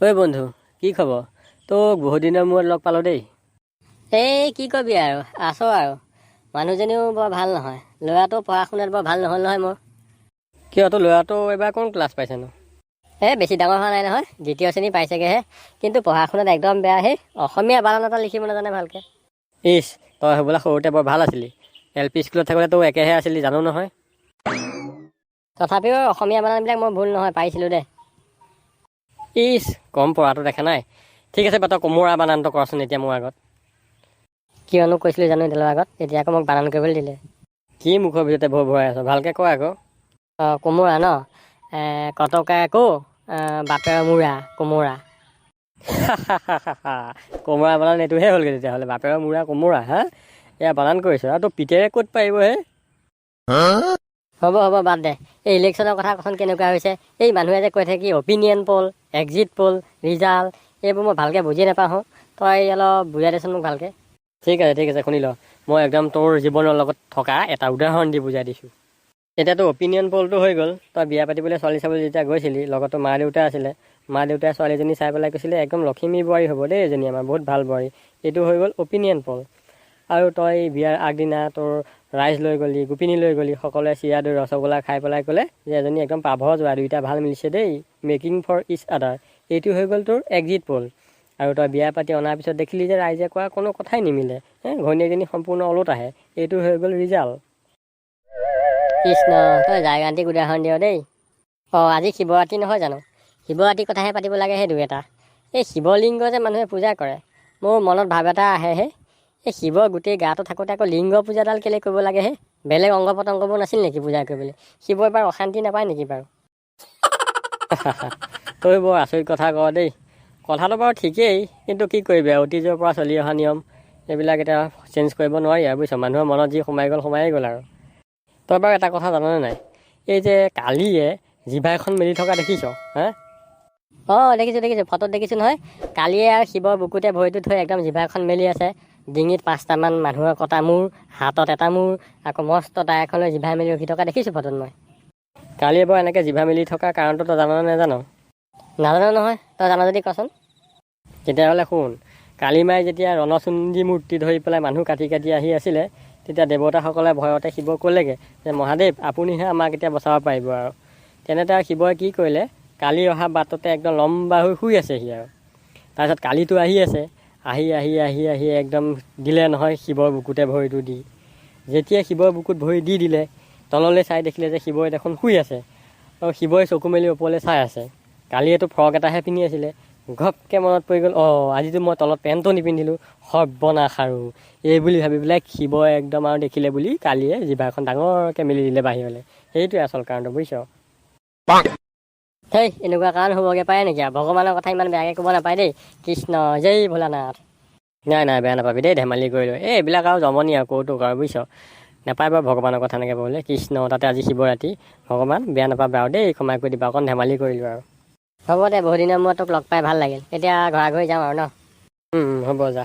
ঐ বন্ধু, কি খবৰ? তোক বহুত দিনৰ মূৰত লগ পালোঁ দেই। এই কি কবি আৰু, আছোঁ আৰু। মানুহজনীও বৰ ভাল নহয়, ল'ৰাটো পঢ়া শুনাত বৰ ভাল নহ'ল নহয় মোৰ। কিয়, তোৰ ল'ৰাটো এইবাৰ কোন ক্লাছ পাইছেনো? বেছি ডাঙৰ হোৱা নাই নহয়, 2য় শ্ৰেণী পাইছেগৈহে। কিন্তু পঢ়া শুনাত একদম বেয়া। সেই অসমীয়া বানান এটা লিখিব নাজানে ভালকৈ। ইছ, তই সেইবিলাক সৰুতে বৰ ভাল আছিলি। LP স্কুলত থাকোঁতে তই একেহে আছিলি, জানো নহয়। তথাপিও অসমীয়া বানানবিলাক মই ভুল নহয়, পাৰিছিলোঁ দে। ইছ, কম পঢ়াটো দেখা নাই। ঠিক আছে বাৰু, তই কোমোৰা বানানটো কৰচোন এতিয়া মোৰ আগত। কিয়নো কৈছিলোঁ জানো এতিয়া আগত, এতিয়া আকৌ মোক বানান কৰিবলৈ দিলে। কি মুখৰ ভিতৰতে ভৰ ভৰাই আছ, ভালকৈ ক আকৌ। কোমোৰা ন, কটকাই আকৌ বাপেৰ মূৰা কোমোৰা। কোমোৰা বানান এইটোহে হ'লগৈ তেতিয়াহ'লে, বাপেৰৰ মূৰা কোমোৰা। হা, এয়া বানান কৰিছ আৰু তোৰ পিতেৰে ক'ত পাৰিব হে। হ'ব বাদ দে। এই ইলেকশ্যনৰ কথা কচোন কেনেকুৱা হৈছে। এই মানুহে যে কৈ থাকে কি অপিনিয়ন পল, এক্সিট পল, ৰিজাল্ট, এইবোৰ মই ভালকৈ বুজি নাপাওঁ। তই অলপ বুজাই দেচোন মোক ভালকৈ। ঠিক আছে শুনি ল। মই একদম তোৰ জীৱনৰ লগত থকা এটা উদাহৰণ দি বুজাই দিছোঁ। এতিয়াতো অপিনিয়ন পলটো হৈ গ'ল। তই বিয়া পাতিবলৈ ছোৱালী চাবলৈ যেতিয়া গৈছিলি, লগতো মা দেউতা আছিলে। মা দেউতাই ছোৱালীজনী চাই পেলাই কৈছিলে একদম লখিমী বোৱাৰী হ'ব দেই এজনী, আমাৰ বহুত ভাল বোৱাৰী। এইটো হৈ গ'ল অপিনিয়ন পল। আৰু তই বিয়াৰ আগদিনা তোৰ ৰাইজ লৈ গ'লি, গোপিনী লৈ গ'লি, সকলোৱে চিৰা দৈ ৰসগোল্লা খাই পেলাই ক'লে যে এজনী একদম পাভ যোৱা, দুইটা ভাল মিলিছে দেই, মেকিং ফৰ ইচ আদাৰ। এইটো হৈ গ'ল তোৰ এক্সিট পল। আৰু তই বিয়া পাতি অনাৰ পিছত দেখিলি যে ৰাইজে কোৱা কোনো কথাই নিমিলে, ঘৈণীয়েকজনী সম্পূৰ্ণ ওলোট আহে। এইটো হৈ গ'ল ৰিজাল্ট। কৃষ্ণ, তই জাইগান্তিক উদাহৰণ দিয় দেই। আজি শিৱৰাত্ৰি নহয় জানো? শিৱৰাত্ৰিৰ কথাহে পাতিব লাগে সেই দুই এটা। এই শিৱলিংগ যে মানুহে পূজা কৰে, মোৰ মনত ভাৱ এটা আহেহে। এই শিৱৰ গোটেই গাটো থাকোঁতে আকৌ লিংগ পূজাডাল কেলৈ কৰিব লাগেহে? বেলেগ অংগ পতংগবোৰ নাছিল নেকি পূজা কৰিবলৈ? শিৱ এবাৰ অশান্তি নাপায় নেকি বাৰু? তই বৰ আচৰিত কথা কৱ দেই। কথাটো বাৰু ঠিকেই, কিন্তু কি কৰিবি, অতীজৰ পৰা চলি অহা নিয়ম এইবিলাক এতিয়া চেঞ্জ কৰিব নোৱাৰি আৰু বুজিছ। মানুহৰ মনত যি সোমাই গ'ল আৰু। তই বাৰু এটা কথা জাননে নাই, এই যে কালিয়ে জিভা এখন মেলি থকা দেখিছ? হা, দেখিছোঁ, ফটোত দেখিছোঁ নহয়। কালিয়ে আৰু শিৱৰ বুকুতে ভৰিটো থৈ একদম জিভা এখন মেলি আছে। ডিঙিত 5টামান মানুহৰ কটা মূৰ, হাতত এটা মূৰ, আকৌ মস্ত দাই এখন লৈ জিভা মেলি ৰখি থকা দেখিছোঁ ফটোত মই। কালিয়ে বাৰু এনেকৈ জিভা মেলি থকা কাৰণটো তই জান নে নাজানো? নাজানো নহয়, তই জান যদি কচোন। তেতিয়াহ'লে শুন। কালি মাই যেতিয়া ৰণচুন্দী মূৰ্তি ধৰি পেলাই মানুহ কাটি আহি আছিলে, তেতিয়া দেৱতাসকলে ভয়তে শিৱক ক'লেগৈ যে মহাদেৱ আপুনিহে আমাক এতিয়া বচাব পাৰিব আৰু। তেনেতে আৰু শিৱই কি কৰিলে, কালি অহা বাটতে একদম লম্বা হৈ শুই আছেহি আৰু। তাৰপিছত কালিটো আহি আছে, আহি একদম দিলে নহয় শিৱৰ বুকুতে ভৰিটো দি। যেতিয়া শিৱৰ বুকুত ভৰি দি দিলে, তললৈ চাই দেখিলে যে শিৱই দেখোন শুই আছে। আৰু শিৱই চকু মেলি ওপৰলৈ চাই আছে। কালিয়েতো ফ্ৰক এটাহে পিন্ধি আছিলে। ঘপকৈ মনত পৰি গ'ল, আজিতো মই তলত পেণ্টো নিপিন্ধিলোঁ, সৰ্বনাশ আৰু। এই বুলি ভাবি পেলাই শিৱই একদম আৰু দেখিলে বুলি কালিয়ে জিভাখন ডাঙৰকৈ মেলি দিলে বাহিৰলৈ। সেইটোৱে আচল কাৰণটো, বুজিছ। হেই, এনেকুৱা কাৰণ হ'বগৈ পাৰে নেকি আৰু? ভগৱানৰ কথা ইমান বেয়াকৈ ক'ব নাপায় দেই। কৃষ্ণ জয় ভোলানাথ। নাই বেয়া নাপাবি দেই, ধেমালি কৰিলোঁ। এইবিলাক আৰু জমনি আৰু কৌতুক আৰু, বুজিছ। নাপায় বাৰু ভগৱানৰ কথা এনেকৈ ক'বলৈ। কৃষ্ণ, তাতে আজি শিৱৰাত্ৰি। ভগৱান বেয়া নাপাবা আৰু দেই, ক্ষমা কৰি দিবা, অকণ ধেমালি কৰিলোঁ আৰু। হ'ব দে, বহুত দিনৰ মূৰত তোক লগ পাই ভাল লাগিল। এতিয়া ঘৰা ঘৰি যাওঁ আৰু ন। হ'ব, যা।